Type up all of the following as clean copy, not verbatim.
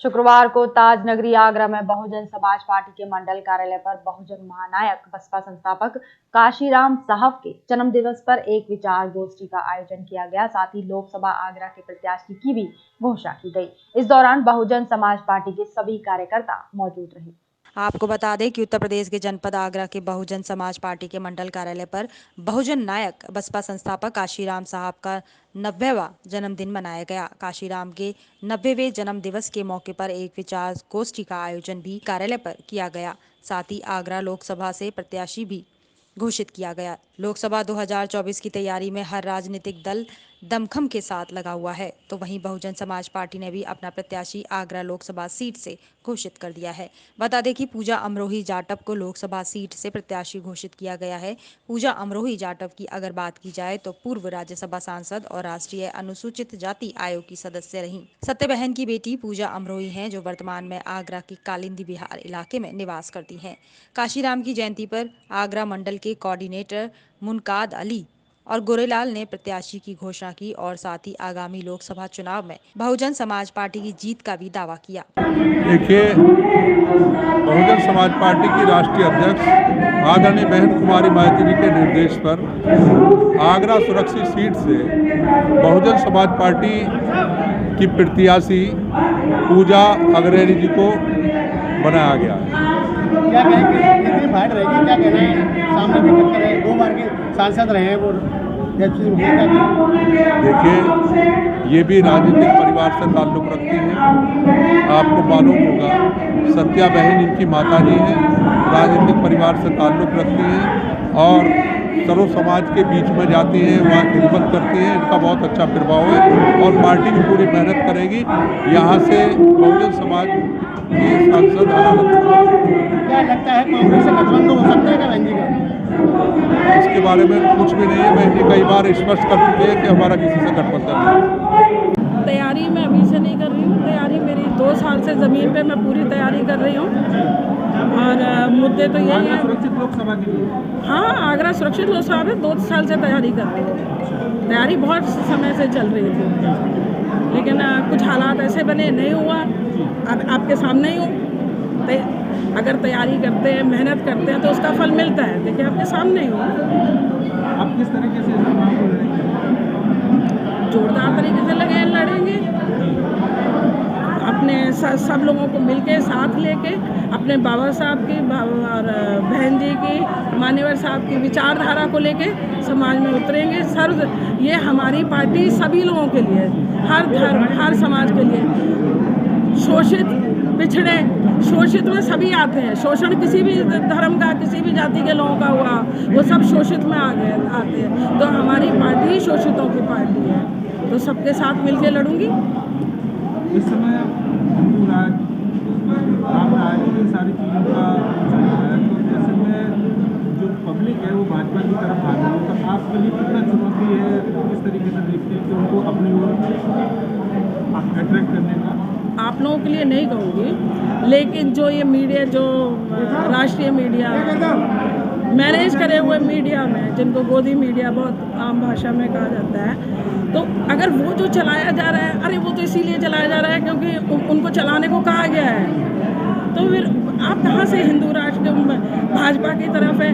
शुक्रवार को ताज नगरी आगरा में बहुजन समाज पार्टी के मंडल कार्यालय पर बहुजन महानायक बसपा संस्थापक काशीराम साहब के जन्म दिवस पर एक विचार गोष्ठी का आयोजन किया गया। साथ ही लोकसभा आगरा के प्रत्याशी की भी घोषणा की गई। इस दौरान बहुजन समाज पार्टी के सभी कार्यकर्ता मौजूद रहे। आपको बता दें कि उत्तर प्रदेश के जनपद आगरा के बहुजन समाज पार्टी के मंडल कार्यालय पर बहुजन नायक बसपा संस्थापक काशीराम साहब का 90वां जन्मदिन मनाया गया। काशीराम के 90वें जन्म दिवस के मौके पर एक विचार गोष्ठी का आयोजन भी कार्यालय पर किया गया। साथ ही आगरा लोकसभा से प्रत्याशी भी घोषित किया गया। लोकसभा 2024 की तैयारी में हर राजनीतिक दल दमखम के साथ लगा हुआ है, तो वहीं बहुजन समाज पार्टी ने भी अपना प्रत्याशी आगरा लोकसभा सीट से घोषित कर दिया है। बता दें कि पूजा अमरोही जाटव को लोकसभा सीट से प्रत्याशी घोषित किया गया है। पूजा अमरोही जाटव की अगर बात की जाए तो पूर्व राज्यसभा सांसद और राष्ट्रीय अनुसूचित जाति आयोग की सदस्य रहीं। सत्य बहन की बेटी पूजा अमरोही हैं, जो वर्तमान में आगरा के कालिंदी बिहार इलाके में निवास करती हैं। काशीराम की जयंती पर आगरा मंडल के कोऑर्डिनेटर मुनकाद अली और गोरेलाल ने प्रत्याशी की घोषणा की और साथ ही आगामी लोकसभा चुनाव में बहुजन समाज पार्टी की जीत का भी दावा किया। देखिए, बहुजन समाज पार्टी की राष्ट्रीय अध्यक्ष आदरणीय बहन कुमारी मायावती जी के निर्देश पर आगरा सुरक्षित सीट से बहुजन समाज पार्टी की प्रत्याशी पूजा अग्रणी जी को बनाया गया है। क्या कहेंगे, कितनी फाइट रहेगी, क्या कहना है? सामने भी टक्कर है, 2 बार के सांसद रहे हैं वो। देखिए, ये भी राजनीतिक परिवार से ताल्लुक़ रखती है। आपको मालूम होगा, सत्या बहन इनकी माताजी हैं, राजनीतिक परिवार से ताल्लुक़ रखती हैं और सर्व समाज के बीच में जाती हैं, वहाँ खिदमत करती हैं। इनका बहुत अच्छा प्रभाव है और पार्टी भी पूरी मेहनत करेगी। यहाँ से बहुजन समाज की सांसद क्या लगता है, कांग्रेस से गठबंधन हो सकता है क्या बहन जी का? इसके बारे में कुछ भी नहीं है। बहन जी कई बार स्पष्ट कर चुके हैं कि हमारा किसी से गठबंधन नहीं। तैयारी मैं अभी से नहीं कर रही हूँ। तैयारी मेरी 2 साल से ज़मीन पे मैं पूरी तैयारी कर रही हूँ और मुद्दे तो यही है। सुरक्षित लोकसभा के लिए? हाँ, आगरा सुरक्षित लोकसभा में 2 साल से तैयारी कर रही हूँ। तैयारी बहुत समय से चल रही थी, लेकिन कुछ हालात ऐसे बने, नहीं हुआ। अब आपके सामने ही हूँ। अगर तैयारी करते हैं, मेहनत करते हैं तो उसका फल मिलता है। देखिए, आपके सामने ही हूँ। आप किस तरीके से जोरदार तरीके से लड़ेंगे अपने सब लोगों को मिलके साथ लेके, अपने बाबा साहब की और बहन जी की, मान्यवर साहब की विचारधारा को लेके समाज में उतरेंगे। ये हमारी पार्टी सभी लोगों के लिए, हर धर्म, हर समाज के लिए, शोषित, पिछड़े, शोषित में सभी आते हैं। शोषण किसी भी धर्म का, किसी भी जाति के लोगों का हुआ, वो सब शोषित में आते हैं। तो हमारी पार्टी शोषितों की पार्टी है, तो सबके साथ मिलके लड़ूंगी। इस समय हिंदू राज, राम राज, इन सारी चीज़ों का चल रहा है, तो ऐसे में जो पब्लिक है वो भाजपा की तरफ आ रही है, तो आपके लिए कितना चुनौती है, किस तरीके से देखते हैं कि उनको अपनी ओर अट्रैक्ट करने का? आप लोगों के लिए नहीं कहूँगी, लेकिन जो ये मीडिया, जो राष्ट्रीय मीडिया, मैनेज करे हुए मीडिया में, जिनको गोदी मीडिया बहुत आम भाषा में कहा जाता है, तो अगर वो जो चलाया जा रहा है, अरे वो तो इसीलिए चलाया जा रहा है क्योंकि उनको चलाने को कहा गया है, तो फिर आप कहाँ से हिंदू राष्ट्र भाजपा की तरफ है?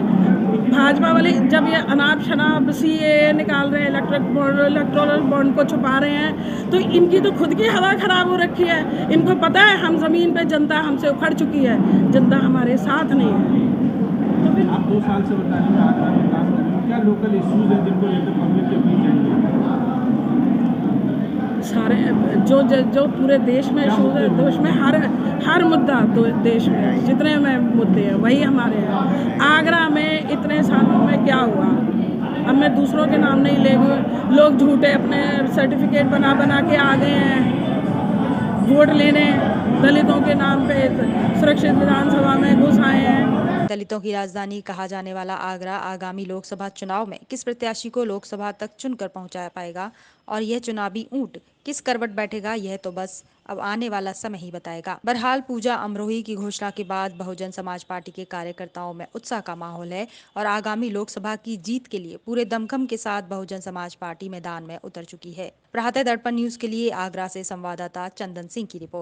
भाजपा वाले जब ये अनाप शनाप CAA निकाल रहे हैं, इलेक्टोरल बॉन्ड को छुपा रहे हैं, तो इनकी तो खुद की हवा खराब हो रखी है। इनको पता है हम ज़मीन पे, जनता हमसे उखड़ चुकी है, जनता हमारे साथ नहीं है। तो फिर आप 2 साल से बता रहे हैं आगरा में काम कर रहे हैं, क्या लोकल इश्यूज हैं जिनको लेकर पब्लिक के बीच जाएंगे? सारे जो पूरे देश में इशूज है, देश में हर मुद्दा, देश में जितने में मुद्दे हैं वही हमारे हैं। आगरा में इतने सालों में क्या हुआ, अब मैं दूसरों के नाम नहीं लेंगे। लोग झूठे अपने सर्टिफिकेट बना के आ गए हैं वोट लेने, दलितों के नाम पे सुरक्षित विधानसभा में घुस आए हैं। दलितों की राजधानी कहा जाने वाला आगरा आगामी लोकसभा चुनाव में किस प्रत्याशी को लोकसभा तक चुनकर पहुंचा पाएगा और यह चुनावी ऊंट किस करवट बैठेगा, यह तो बस अब आने वाला समय ही बताएगा। बहरहाल पूजा अमरोही की घोषणा के बाद बहुजन समाज पार्टी के कार्यकर्ताओं में उत्साह का माहौल है और आगामी लोकसभा की जीत के लिए पूरे दमखम के साथ बहुजन समाज पार्टी मैदान में उतर चुकी है। प्रभात दर्पण न्यूज के लिए आगरा से संवाददाता चंदन सिंह की रिपोर्ट।